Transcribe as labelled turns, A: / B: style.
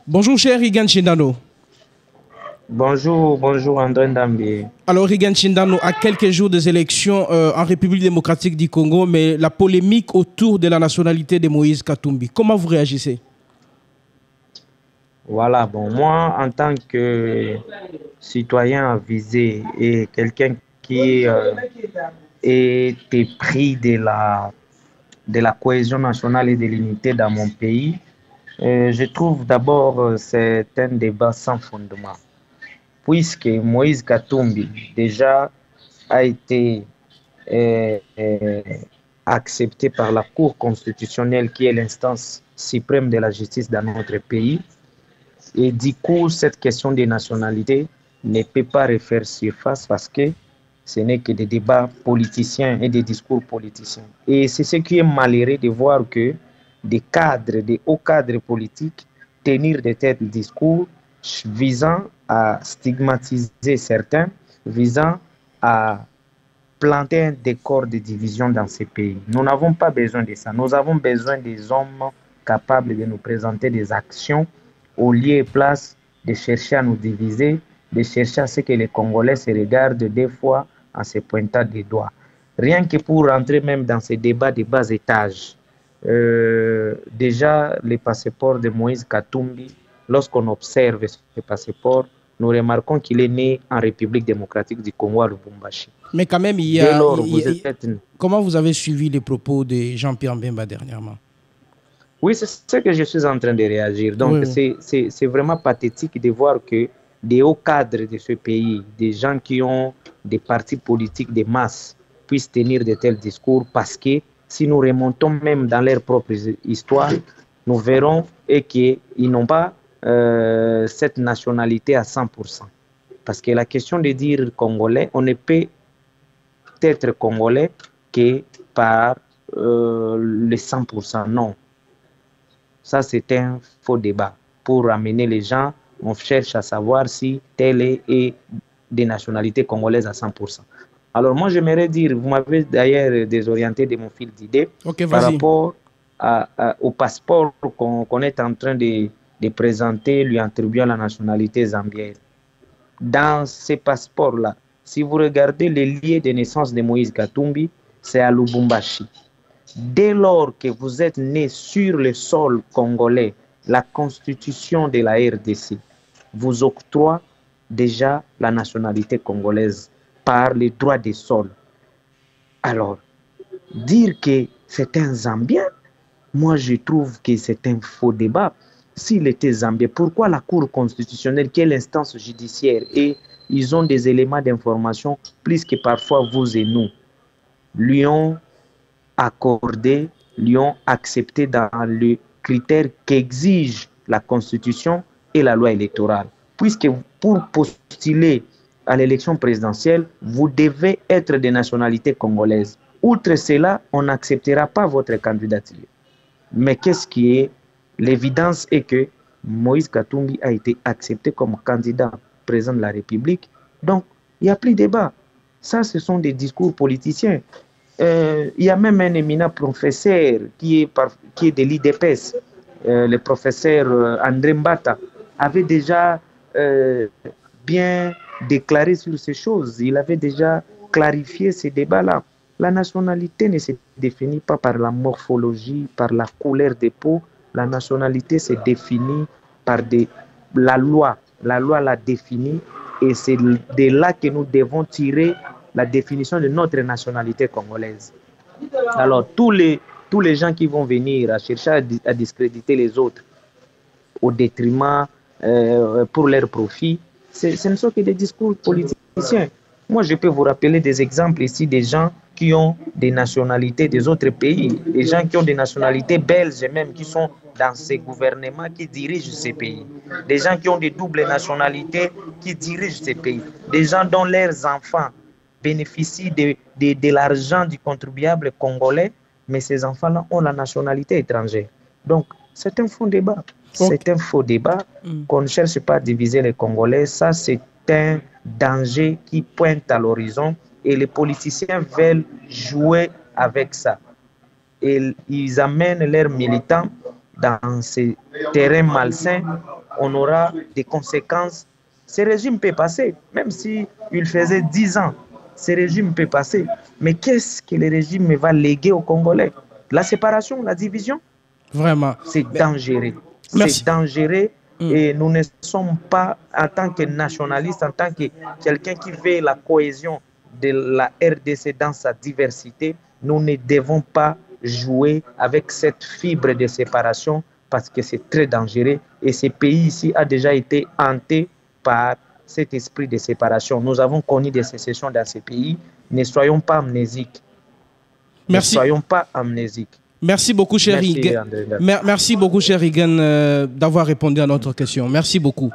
A: Bonjour cher Rigan Chindano.
B: Bonjour, bonjour André Ndambi.
A: Alors Rigan Chindano, à quelques jours des élections en République démocratique du Congo, mais la polémique autour de la nationalité de Moïse Katumbi, comment vous réagissez?
B: Voilà, bon, moi en tant que citoyen avisé et quelqu'un qui est épris de la cohésion nationale et de l'unité dans mon pays, je trouve d'abord c'est un débat sans fondement. Puisque Moïse Katumbi déjà a été euh, euh, accepté par la Cour constitutionnelle qui est l'instance suprême de la justice dans notre pays. Et du coup, cette question des nationalités ne peut pas refaire surface parce que ce n'est que des débats politiciens et des discours politiciens. Et c'est ce qui est malheureux de voir que des cadres, des hauts cadres politiques tenir de tels discours visant à stigmatiser certains, visant à planter un décor de division dans ces pays. Nous n'avons pas besoin de ça. Nous avons besoin des hommes capables de nous présenter des actions au lieu et place de chercher à nous diviser, de chercher à ce que les Congolais se regardent des fois en se pointant des doigts. Rien que pour rentrer même dans ces débats de bas étage. Déjà, le passeport de Moïse Katumbi, lorsqu'on observe ce passeport, nous remarquons qu'il est né en République démocratique du Congo à Lubumbashi.
A: Mais quand même,
B: Dès lors,
A: comment vous avez suivi les propos de Jean-Pierre Bemba dernièrement?
B: Oui, c'est ce que je suis en train de réagir. Donc, oui. C'est vraiment pathétique de voir que des hauts cadres de ce pays, des gens qui ont des partis politiques de masse, puissent tenir de tels discours parce que si nous remontons même dans leur propre histoire, nous verrons qu'ils n'ont pas cette nationalité à 100%. Parce que la question de dire congolais, on ne peut être congolais que par les 100%. Non. Ça, c'est un faux débat. Pour amener les gens, on cherche à savoir si tel est des nationalités congolaises à 100%. Alors moi, j'aimerais dire, vous m'avez d'ailleurs désorienté de mon fil d'idée par rapport au passeport qu'on est en train de présenter, lui attribuant la nationalité zambienne. Dans ces passeports-là, si vous regardez les lieux de naissance de Moïse Katumbi, c'est à Lubumbashi. Dès lors que vous êtes né sur le sol congolais, la constitution de la RDC vous octroie déjà la nationalité congolaise par les droits des sols. Alors, dire que c'est un Zambien, moi je trouve que c'est un faux débat. S'il était Zambien, pourquoi la Cour constitutionnelle, qui est l'instance judiciaire, et ils ont des éléments d'information plus que parfois vous et nous, lui ont accordé, lui ont accepté dans le critère qu'exige la Constitution et la loi électorale. Puisque pour postuler à l'élection présidentielle, vous devez être de nationalité congolaise. Outre cela, on n'acceptera pas votre candidature. Mais qu'est-ce qui est? L'évidence est que Moïse Katumbi a été accepté comme candidat président de la République. Donc, il n'y a plus de débat. Ça, ce sont des discours politiciens. Il y a même un éminent professeur qui est de l'IDPS, le professeur André Mbata, avait déjà bien déclaré sur ces choses. Il avait déjà clarifié ces débats-là. La nationalité ne se définit pas par la morphologie, par la couleur de peau. La nationalité se définit par la loi. La loi l'a définit et c'est de là que nous devons tirer la définition de notre nationalité congolaise. Alors, tous les gens qui vont venir à chercher à discréditer les autres au détriment pour leur profit, ce ne sont que des discours politiciens. Moi, je peux vous rappeler des exemples ici des gens qui ont des nationalités des autres pays, des gens qui ont des nationalités belges même, qui sont dans ces gouvernements qui dirigent ces pays, des gens qui ont des doubles nationalités qui dirigent ces pays, des gens dont leurs enfants bénéficient de l'argent du contribuable congolais, mais ces enfants-là ont la nationalité étrangère. Donc, c'est un faux débat. C'est un faux débat qu'on ne cherche pas à diviser les Congolais. Ça, c'est un danger qui pointe à l'horizon et les politiciens veulent jouer avec ça. Et ils amènent leurs militants dans ces terrains malsains on aura des conséquences. Ce régime peut passer, même s'il faisait 10 ans, ce régime peut passer. Mais qu'est-ce que le régime va léguer aux Congolais? La séparation, la division?
A: Vraiment.
B: C'est dangereux. C'est dangereux. Et nous ne sommes pas, en tant que nationalistes, en tant que quelqu'un qui veut la cohésion de la RDC dans sa diversité, nous ne devons pas jouer avec cette fibre de séparation parce que c'est très dangereux. Et ce pays ici a déjà été hanté par cet esprit de séparation. Nous avons connu des sécessions dans ces pays. Ne soyons pas amnésiques.
A: Merci.
B: Ne soyons pas amnésiques.
A: Merci beaucoup, cher Rigen. Merci beaucoup, cher Rigen, d'avoir répondu à notre question. Merci beaucoup.